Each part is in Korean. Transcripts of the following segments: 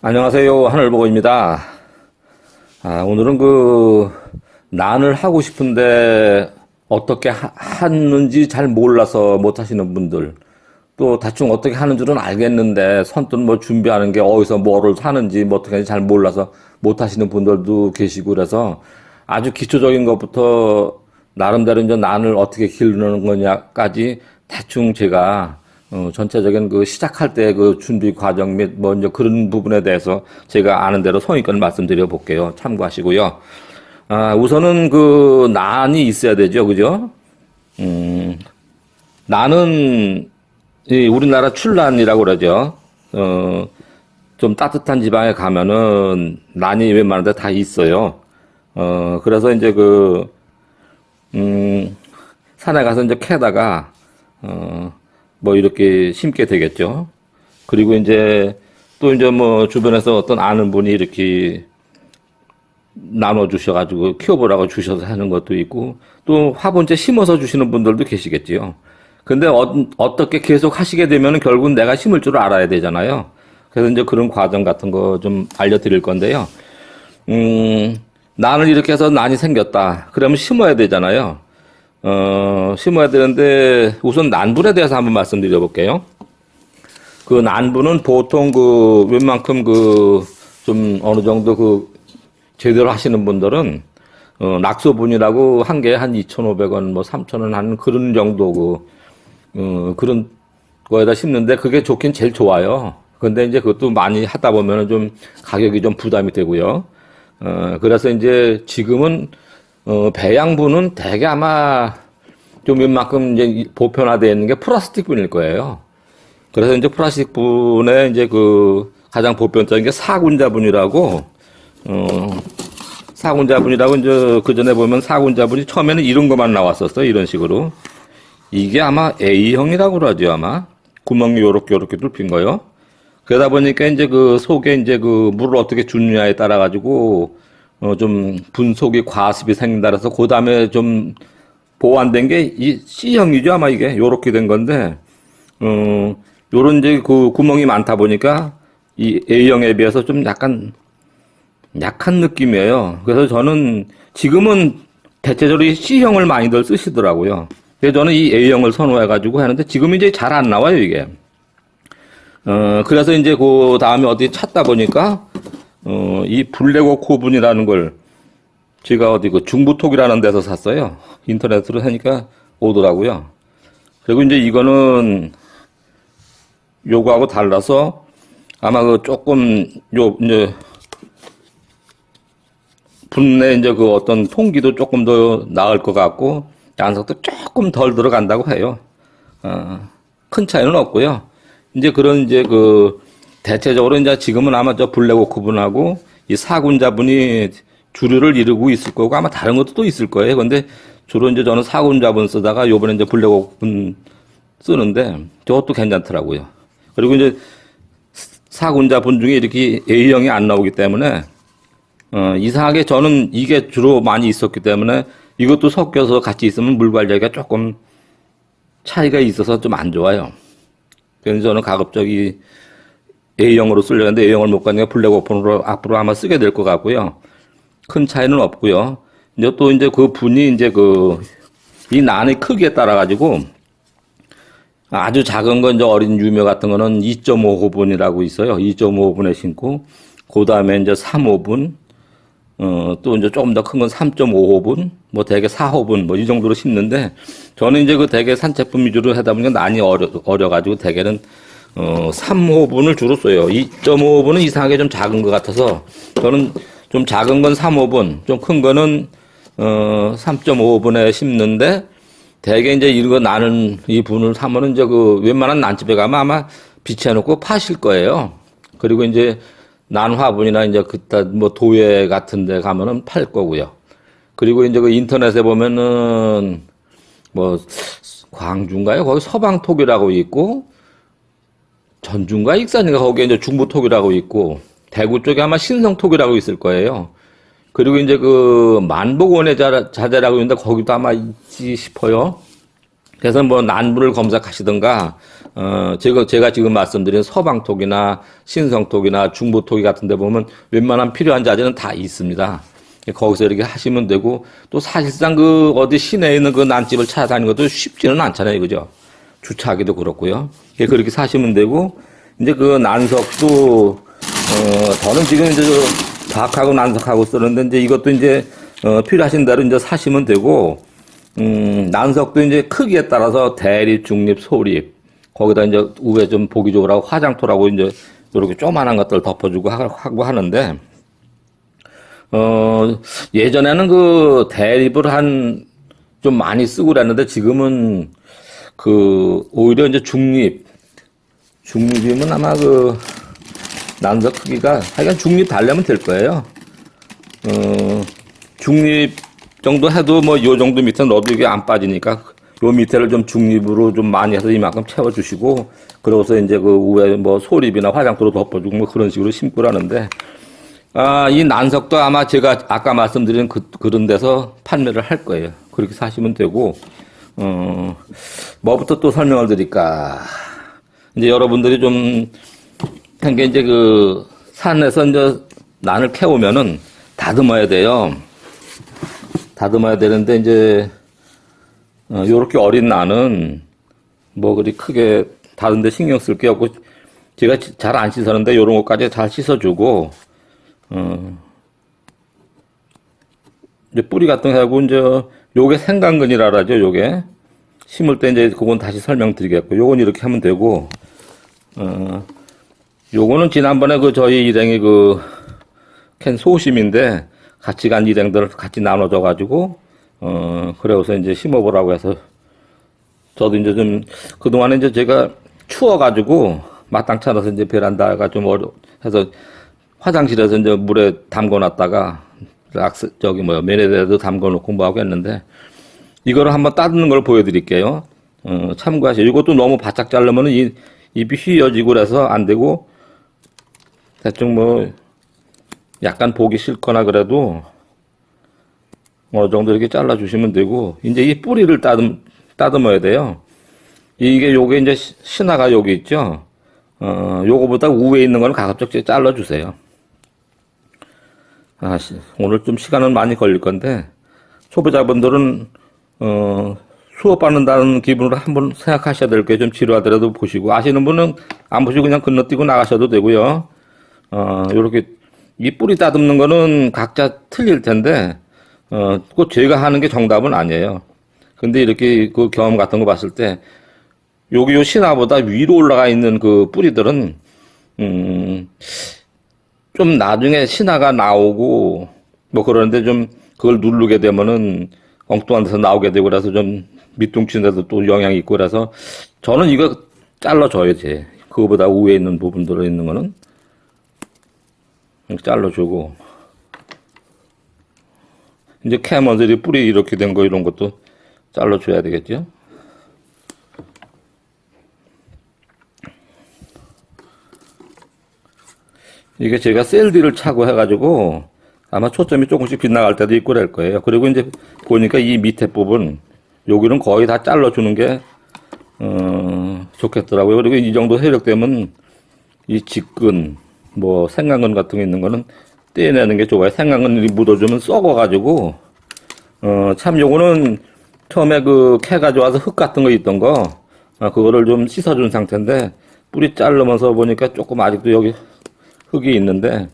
안녕하세요. 하늘보고입니다. 오늘은 난을 하고 싶은데 어떻게 하는지 잘 몰라서 못 하시는 분들, 또 대충 어떻게 하는 줄은 알겠는데 선뜻 뭐 준비하는 게 어디서 뭐를 사는지 뭐 어떻게 하는지 잘 몰라서 못 하시는 분들도 계시고 그래서 아주 기초적인 것부터 나름대로 이제 난을 어떻게 기르는 거냐까지 대충 제가 전체적인 시작할 때 준비 과정 및 뭐 이제 그런 부분에 대해서 제가 아는 대로 성의껏 말씀드려 볼게요. 참고하시고요. 우선은 난이 있어야 되죠. 그죠? 난은 이 우리나라 출난이라고 그러죠. 좀 따뜻한 지방에 가면은 난이 웬만한 데 다 있어요. 그래서 이제 산에 가서 이제 캐다가, 뭐 이렇게 심게 되겠죠. 그리고 이제 또 이제 뭐 주변에서 어떤 아는 분이 이렇게 나눠주셔가지고 키워보라고 주셔서 하는 것도 있고 또 화분째 심어서 주시는 분들도 계시겠지요. 근데 어떻게 계속 하시게 되면은 결국은 내가 심을 줄 알아야 되잖아요. 그래서 이제 그런 과정 같은 거 좀 알려드릴 건데요. 난을 이렇게 해서 난이 생겼다. 그러면 심어야 되잖아요. 심어야 되는데 우선 난분에 대해서 한번 말씀드려 볼게요. 난분은 보통 웬만큼 좀 어느 정도 제대로 하시는 분들은 낙소분이라고 한 개에 한 2,500원, 뭐 3,000원 하는 그런 정도 그런 거에다 심는데 그게 좋긴 제일 좋아요. 근데 이제 그것도 많이 하다 보면은 좀 가격이 좀 부담이 되고요. 그래서 이제 지금은 배양분은 대개 아마 좀 웬만큼 이제 보편화되어 있는 게 플라스틱 분일 거예요. 그래서 이제 플라스틱 분에 이제 가장 보편적인 게 사군자분이라고, 사군자분이라고 이제 그 전에 보면 사군자분이 처음에는 이런 것만 나왔었어요. 이런 식으로. 이게 아마 A형이라고 그러죠. 아마. 구멍이 요렇게 뚫린 거요. 그러다 보니까 이제 속에 이제 물을 어떻게 주느냐에 따라 가지고 좀 분속이 과습이 생긴다 그래서 그 다음에 좀 보완된 게 이 C형이죠. 아마 이게 요렇게 된 건데 요런 이제 구멍이 많다 보니까 이 A형에 비해서 좀 약간 약한 느낌이에요. 그래서 저는 지금은 대체적으로 이 C형을 많이들 쓰시더라고요. 그래서 저는 이 A형을 선호해 가지고 하는데 지금 이제 잘 안 나와요, 이게. 그래서 이제 그 다음에 어디 찾다 보니까, 이 블랙워크분이라는 걸 제가 어디 중부톡이라는 데서 샀어요. 인터넷으로 하니까 오더라고요. 그리고 이제 이거는 요거하고 달라서 아마 조금 이제 분내 이제 어떤 통기도 조금 더 나을 것 같고 양석도 조금 덜 들어간다고 해요. 큰 차이는 없고요. 이제 그런 이제 대체적으로 이제 지금은 아마 저 블랙워크분하고 이 사군자분이 주류를 이루고 있을 거고 아마 다른 것도 또 있을 거예요. 근데 주로 이제 저는 사군자분 쓰다가 요번에 이제 블랙워크분 쓰는데 저것도 괜찮더라고요. 그리고 이제 사군자분 중에 이렇게 A형이 안 나오기 때문에 이상하게 저는 이게 주로 많이 있었기 때문에 이것도 섞여서 같이 있으면 물 관리가 조금 차이가 있어서 좀 안 좋아요. 그래서 저는 가급적 이 A형으로 쓰려는데 A형을 못 가니까 블랙워크로 앞으로 아마 쓰게 될 것 같고요. 큰 차이는 없고요. 이제 또 이제 분이 이제 이 난의 크기에 따라 가지고 아주 작은 건 이제 어린 유묘 같은 거는 2.5호분이라고 있어요. 2.5호분에 심고 그 다음에 이제 3호분 또 이제 조금 더 큰 건 3.5호분, 뭐 대개 4호분, 뭐 이 정도로 심는데, 저는 이제 대개 산책분 위주로 하다 보니까 난이 어려가지고 대개는, 3호분을 주로 써요. 2.5호분은 이상하게 좀 작은 것 같아서, 저는 좀 작은 건 3호분, 좀 큰 거는, 3.5호분에 심는데, 대개 이제 이거 나는 이 분을 사면은 이제 웬만한 난집에 가면 아마 비치해놓고 파실 거예요. 그리고 이제 난화분이나 이제 그따 뭐 도예 같은 데 가면은 팔 거고요. 그리고 이제 인터넷에 보면은 뭐 광주인가요? 거기 서방톡이라고 있고 전주인가 익산인가 거기에 이제 중부톡이라고 있고 대구 쪽에 아마 신성톡이라고 있을 거예요. 그리고 이제 만복원의 자재라고 있는데 거기도 아마 있지 싶어요. 그래서 뭐 난분을 검색하시던가 제가 지금 말씀드린 서방톡이나 신성톡이나 중부톡이 같은 데 보면 웬만한 필요한 자재는 다 있습니다. 거기서 이렇게 하시면 되고, 또 사실상 그 어디 시내에 있는 그 난집을 찾아다니는 것도 쉽지는 않잖아요. 그죠? 주차하기도 그렇고요. 그렇게 사시면 되고, 이제 그 난석도, 저는 지금 이제 박하고 난석하고 쓰는데, 이제 이것도 이제, 필요하신 대로 이제 사시면 되고, 난석도 이제 크기에 따라서 대립, 중립, 소립, 거기다 이제 위에 좀 보기 좋으라고 화장토라고 이제 이렇게 조그만한 것들 덮어주고 하고 하는데, 예전에는 그 대립을 좀 많이 쓰고 그랬는데 지금은 오히려 이제 중립이면 아마 난석 크기가 하여간 중립 달려면 될 거예요. 중립 정도 해도 뭐 요 정도 밑에 넣어도 이게 안 빠지니까 요 밑에를 좀 중립으로 좀 많이 해서 이만큼 채워주시고, 그러고서 이제 그 위에 뭐 소립이나 화장토로 덮어주고 뭐 그런 식으로 심고 라는데, 이 난석도 아마 제가 아까 말씀드린 그런 데서 판매를 할 거예요. 그렇게 사시면 되고, 뭐부터 또 설명을 드릴까. 이제 여러분들이 좀, 한 게 이제 산에서 이제 난을 캐오면은 다듬어야 돼요. 다듬어야 되는데, 이제, 요렇게 어린 난은 뭐 그리 크게 다른데 신경 쓸 게 없고, 제가 잘 안 씻었는데 요런 것까지 잘 씻어주고, 이제 뿌리 같은 거 하고, 이제, 요게 생강근이라 하죠, 요게. 심을 때 이제 그건 다시 설명드리겠고, 요건 이렇게 하면 되고, 요거는 지난번에 저희 일행이 캔 소심인데, 같이 간 일행들 같이 나눠줘가지고, 그래서 이제 심어보라고 해서, 저도 이제 좀, 그동안에 이제 제가 추워가지고, 마땅찮아서 이제 베란다가 좀 해서, 화장실에서 이제 물에 담궈놨다가, 메레데도 담궈놓고 뭐하고 했는데, 이거를 한번 따듬는 걸 보여드릴게요. 참고하세요. 이것도 너무 바짝 자르면은 잎이 휘어지고 그래서 안 되고, 대충 약간 보기 싫거나 그래도, 어느 정도 이렇게 잘라주시면 되고, 이제 이 뿌리를 따듬어야 돼요. 요게 이제 신화가 여기 있죠? 요거보다 우에 있는 거는 가급적 잘라주세요. 오늘 좀 시간은 많이 걸릴 건데, 초보자분들은, 수업받는다는 기분으로 한번 생각하셔야 될 게 좀 지루하더라도 보시고, 아시는 분은 안 보시고 그냥 건너뛰고 나가셔도 되고요. 요렇게, 이 뿌리 따듬는 거는 각자 틀릴 텐데, 꼭 제가 하는 게 정답은 아니에요. 근데 이렇게 그 경험 같은 거 봤을 때, 요 신화보다 위로 올라가 있는 그 뿌리들은, 좀 나중에 신화가 나오고, 뭐 그러는데 좀 그걸 누르게 되면은 엉뚱한 데서 나오게 되고 그래서 좀 밑둥치는데도 또 영향이 있고 그래서 저는 이거 잘라줘야지. 그거보다 위에 있는 부분들에 있는 거는 이렇게 잘라주고, 이제 캐머들이 뿌리 이렇게 된 거 이런 것도 잘라줘야 되겠죠. 이게 제가 셀디를 차고 해가지고 아마 초점이 조금씩 빗나갈 때도 있고 그럴 거예요. 그리고 이제 보니까 이 밑에 부분, 여기는 거의 다 잘라주는 게, 좋겠더라고요. 그리고 이 정도 세력되면 이 직근, 뭐 생강근 같은 거 있는 거는 떼내는 게 좋아요. 생강근이 묻어주면 썩어가지고, 참 요거는 처음에 캐가지고 와서 흙 같은 거 있던 거, 그거를 좀 씻어준 상태인데, 뿌리 자르면서 보니까 조금 아직도 여기 흙이 있는데,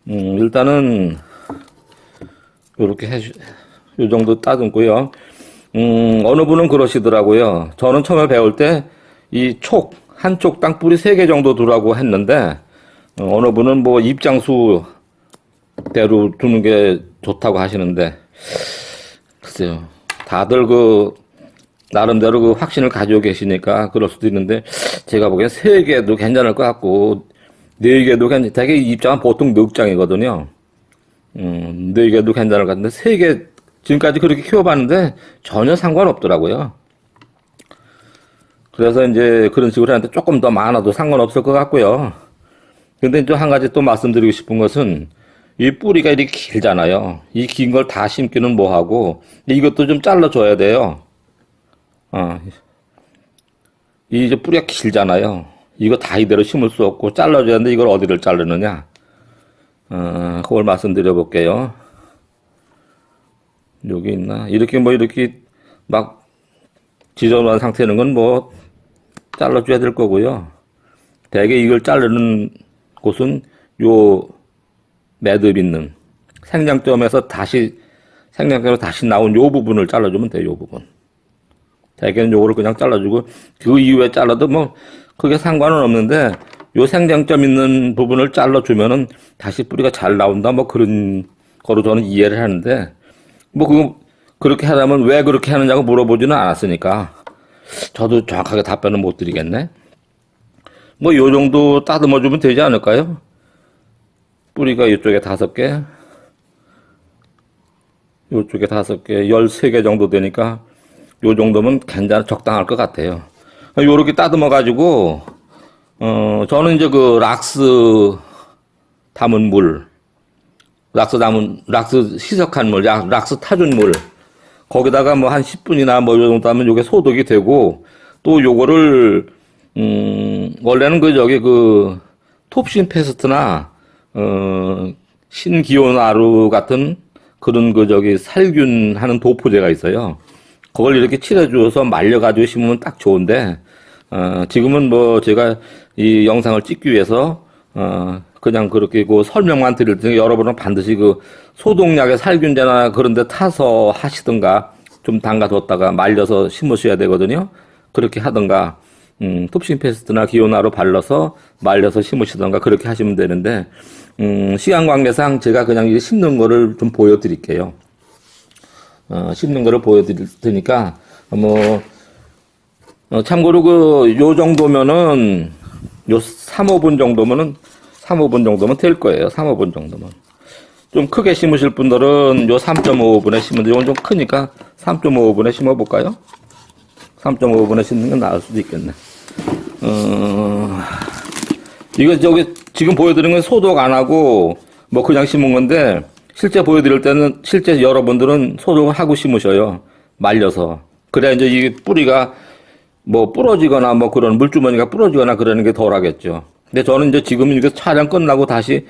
일단은, 요렇게 요 정도 따듬고요. 어느 분은 그러시더라고요. 저는 처음에 배울 때, 한쪽 땅 뿌리 3개 정도 두라고 했는데, 어느 분은 뭐 입장수대로 두는 게 좋다고 하시는데, 글쎄요. 다들 나름대로 확신을 가지고 계시니까 그럴 수도 있는데, 제가 보기엔 3개도 괜찮을 것 같고, 4개도 되게 입장은 보통 넉 장이거든요. 4개도 괜찮을 것 같은데, 3개, 지금까지 그렇게 키워봤는데, 전혀 상관없더라고요. 그래서 이제 그런 식으로 하는데 조금 더 많아도 상관없을 것 같고요. 근데 또 한 가지 또 말씀드리고 싶은 것은, 이 뿌리가 이렇게 길잖아요. 이 긴 걸 다 심기는 뭐하고, 이것도 좀 잘라줘야 돼요. 이 이제 뿌리가 길잖아요. 이거 다 이대로 심을 수 없고 잘라줘야 하는데 이걸 어디를 자르느냐? 그걸 말씀드려 볼게요. 여기 있나? 이렇게 뭐 이렇게 막 지저분한 상태는 건 뭐 잘라줘야 될 거고요. 대개 이걸 자르는 곳은 요 매듭 있는 생장점에서 다시 생장점에서 다시 나온 요 부분을 잘라주면 돼요. 요 부분. 대개는 요거를 그냥 잘라주고 그 이후에 잘라도 뭐 그게 상관은 없는데 요 생장점 있는 부분을 잘라주면은 다시 뿌리가 잘 나온다 뭐 그런 거로 저는 이해를 하는데 뭐 그거 그렇게 하려면 왜 그렇게 하느냐고 물어보지는 않았으니까 저도 정확하게 답변을 못 드리겠네. 뭐 요 정도 따듬어 주면 되지 않을까요? 뿌리가 이쪽에 5개, 요쪽에 5개, 13개 정도 되니까 요 정도면 적당할 것 같아요. 요렇게 따듬어 가지고 저는 이제 그 락스 담은 물, 락스 희석한 물, 락스 타준 물 거기다가 뭐 한 10분이나 뭐 요 정도 하면 요게 소독이 되고 또 요거를 원래는 그 톱신 페스트나 신기온아루 같은 그런 살균 하는 도포제가 있어요. 그걸 이렇게 칠해주어서 말려가지고 심으면 딱 좋은데, 지금은 뭐 제가 이 영상을 찍기 위해서, 그냥 그렇게 그 설명만 드릴 테니 여러분은 반드시 그 소독약의 살균제나 그런 데 타서 하시든가 좀 담가뒀다가 말려서 심으셔야 되거든요. 그렇게 하든가, 톱신 페스트나 기온아루 발라서 말려서 심으시던가 그렇게 하시면 되는데, 시간 관계상 제가 그냥 이 심는 거를 좀 보여드릴게요. 심는 거를 보여드릴 테니까, 참고로 요 정도면은, 요 3, 5분 정도면 될 거예요. 3, 5분 정도면. 좀 크게 심으실 분들은 요 3.5분에 심는데, 이건 좀 크니까 3.5분에 심어볼까요? 3.5분에 심는 게 나을 수도 있겠네. 이거 지금 보여드리는 건 소독 안 하고, 뭐 그냥 심은 건데, 실제 보여드릴 때는, 실제 여러분들은 소독을 하고 심으셔요. 말려서. 그래야 이제 이 뿌리가 뭐 부러지거나 뭐 그런 물주머니가 부러지거나 그러는 게 덜 하겠죠. 근데 저는 이제 지금 이거 촬영 끝나고 다시,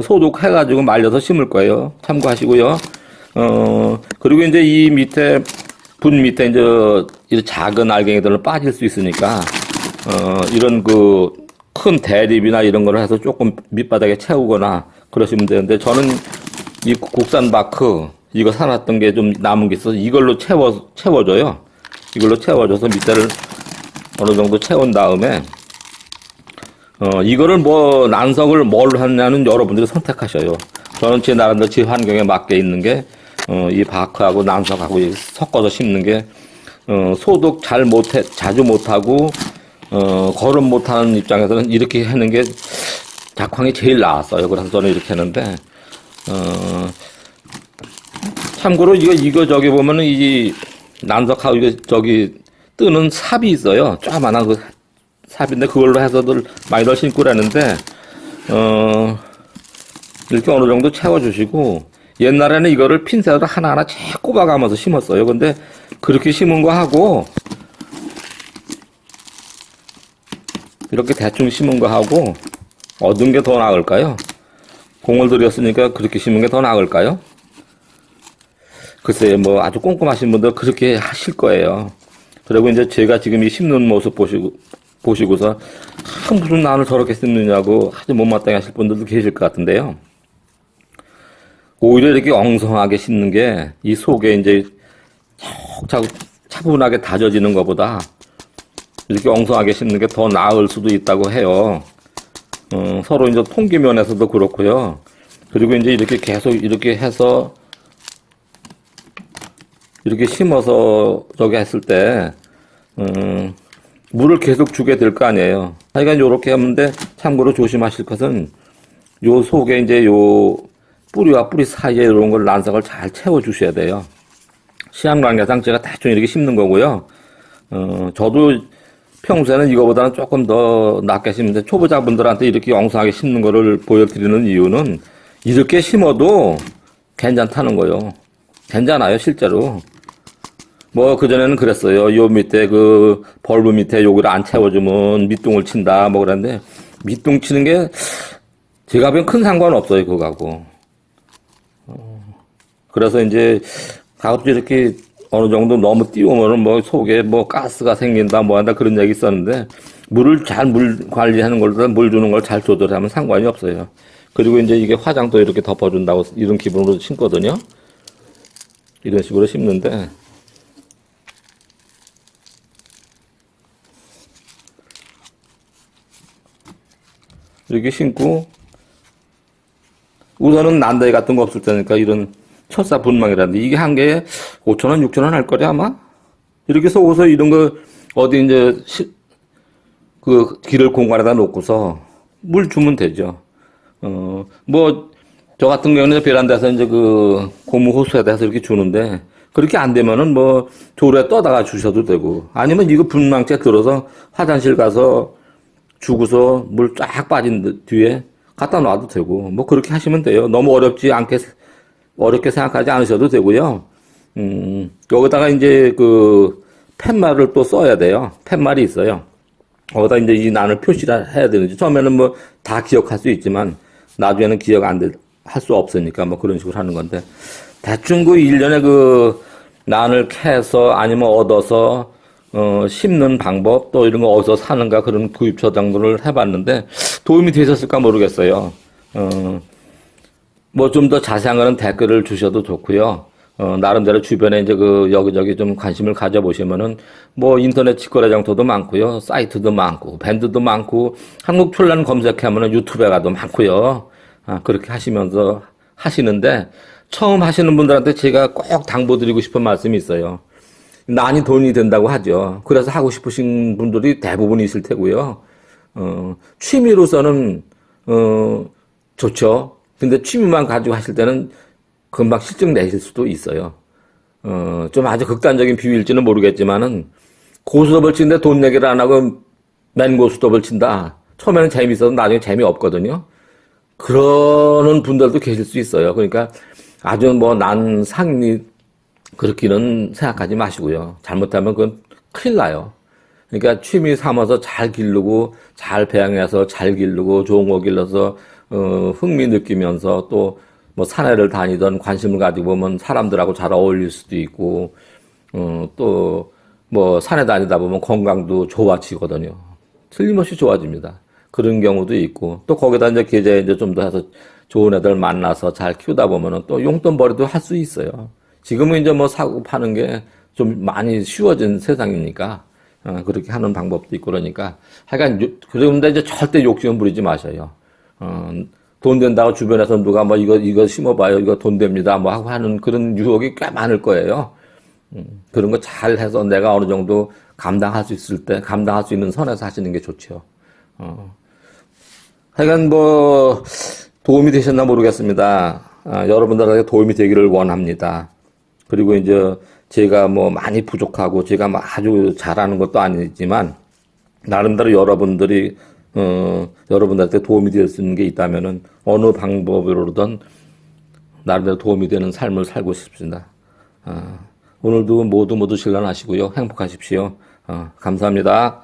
소독해가지고 말려서 심을 거예요. 참고하시고요. 그리고 이제 이 밑에, 분 밑에 이제 이 작은 알갱이들은 빠질 수 있으니까, 이런 큰 대립이나 이런 거를 해서 조금 밑바닥에 채우거나 그러시면 되는데 저는 이 국산 마크 이거 사놨던 게 좀 남은 게 있어서 이걸로 채워줘요. 이걸로 채워줘서 밑에를 어느 정도 채운 다음에 이거를 뭐 난석을 뭘 하냐는 여러분들이 선택하셔요. 저는 제 나름대로 제 환경에 맞게 있는 게 이 바크하고 난석하고 섞어서 심는 게 소독 자주 못하고 거름 못하는 입장에서는 이렇게 하는 게 작황이 제일 나았어요. 그래서 저는 이렇게 하는데, 참고로 이거 보면은 이 난석하고 뜨는 삽이 있어요. 조그만한 그 삽인데 그걸로 해서들 많이들 심고 그러는데, 이렇게 어느 정도 채워주시고, 옛날에는 이거를 핀셋으로 하나하나 쫙 꼽아가면서 심었어요. 근데 그렇게 심은 거 하고, 이렇게 대충 심은 거 하고 얻은 게 더 나을까요? 공을 들였으니까 그렇게 심은 게 더 나을까요? 글쎄요, 뭐 아주 꼼꼼하신 분들 그렇게 하실 거예요. 그리고 이제 제가 지금 이 심는 모습 보시고서 무슨 나를 저렇게 심느냐고 아주 못마땅해 하실 분들도 계실 것 같은데요. 오히려 이렇게 엉성하게 심는 게 이 속에 이제 차분하게 다져지는 것보다 이렇게 엉성하게 심는 게 더 나을 수도 있다고 해요. 서로 이제 통기면에서도 그렇고요. 그리고 이제 이렇게 계속 이렇게 해서 이렇게 심어서 했을 때, 물을 계속 주게 될 거 아니에요. 하여간 요렇게 하는데 참고로 조심하실 것은 요 속에 이제 요 뿌리와 뿌리 사이에 이런 걸 난석을 잘 채워 주셔야 돼요. 시향 관계상 제가 대충 이렇게 심는 거고요. 저도 평소에는 이거보다는 조금 더 낫게 심는데 초보자분들한테 이렇게 엉성하게 심는 거를 보여드리는 이유는 이렇게 심어도 괜찮다는 거요. 괜찮아요, 실제로. 뭐, 그전에는 그랬어요. 요 밑에 그 벌브 밑에 여기를 안 채워주면 밑둥을 친다, 뭐 그랬는데, 밑둥 치는 게 제가 보기엔 큰 상관 없어요, 그거하고. 그래서 이제 가급적 이렇게 어느 정도 너무 띄우면은 뭐 속에 뭐 가스가 생긴다, 뭐 한다 그런 얘기 있었는데, 물을 잘 물 관리하는 걸보다 물 주는 걸 잘 조절하면 상관이 없어요. 그리고 이제 이게 화장도 이렇게 덮어준다고 이런 기분으로 심거든요. 이런 식으로 심는데, 이렇게 심고, 우선은 난다이 같은 거 없을 테니까 이런 철사 분망이라든지 이게 한 개에 5,000원, 6,000원 할 거래 아마? 이렇게 속어서 이런 거 어디 이제 그 길을 공간에다 놓고서 물 주면 되죠. 뭐 저 같은 경우는 베란다에서 이제 그 고무 호스에다 해서 이렇게 주는데 그렇게 안 되면은 뭐 조로에 떠다가 주셔도 되고 아니면 이거 분망째 들어서 화장실 가서 주고서 물 쫙 빠진 뒤에 갖다 놔도 되고 뭐 그렇게 하시면 돼요. 너무 어렵게 생각하지 않으셔도 되고요. 여기다가 이제 그 팻말을 또 써야 돼요. 팻말이 있어요. 거기다 이제 이 난을 표시를 해야 되는지 처음에는 뭐 다 기억할 수 있지만 나중에는 기억 할 수 없으니까 뭐 그런 식으로 하는 건데 대충 그 일련의 그 난을 캐서 아니면 얻어서 심는 방법 또 이런 거 어디서 사는가 그런 구입 저장들을 해봤는데 도움이 되셨을까 모르겠어요. 뭐 좀 더 자세한 거는 댓글을 주셔도 좋고요. 나름대로 주변에 이제 그 여기저기 좀 관심을 가져보시면은 뭐 인터넷 직거래 장터도 많고요. 사이트도 많고 밴드도 많고 한국 촌란 검색하면은 유튜브에 가도 많고요. 그렇게 하시면서 하시는데 처음 하시는 분들한테 제가 꼭 당부드리고 싶은 말씀이 있어요. 난이 돈이 된다고 하죠. 그래서 하고 싶으신 분들이 대부분 있을 테고요. 취미로서는, 좋죠. 근데 취미만 가지고 하실 때는 금방 실증 내실 수도 있어요. 좀 아주 극단적인 비유일지는 모르겠지만은 고스톱을 치는데 돈 내기를 안 하고 맨 고스톱을 친다. 처음에는 재미있어도 나중에 재미없거든요. 그러는 분들도 계실 수 있어요. 그러니까 아주 뭐 난 상이 그렇게는 생각하지 마시고요. 잘못하면 그건 큰일 나요. 그러니까 취미 삼아서 잘 기르고 잘 배양해서 잘 기르고 좋은 거 길러서 흥미 느끼면서 또 뭐 산에를 다니던 관심을 가지고 보면 사람들하고 잘 어울릴 수도 있고 또 뭐 산에 다니다 보면 건강도 좋아지거든요. 틀림없이 좋아집니다. 그런 경우도 있고 또 거기다 이제 계좌에 이제 좀 더 해서 좋은 애들 만나서 잘 키우다 보면은 또 용돈벌이도 할 수 있어요. 지금은 이제 뭐 사고 파는 게 좀 많이 쉬워진 세상이니까 그렇게 하는 방법도 있고 그러니까 하여간 그런데 이제 절대 욕심은 부리지 마셔요. 돈 된다고 주변에서 누가 뭐 이거 심어봐요, 이거 돈 됩니다, 뭐 하고 하는 그런 유혹이 꽤 많을 거예요. 그런 거 잘 해서 내가 어느 정도 감당할 수 있을 때 감당할 수 있는 선에서 하시는 게 좋죠. 하여간 뭐 도움이 되셨나 모르겠습니다. 여러분들에게 도움이 되기를 원합니다. 그리고 이제 제가 뭐 많이 부족하고 제가 뭐 아주 잘하는 것도 아니지만 나름대로 여러분들한테 도움이 될 수 있는 게 있다면은 어느 방법으로든 나름대로 도움이 되는 삶을 살고 싶습니다. 오늘도 모두 신란하시고요. 행복하십시오. 감사합니다.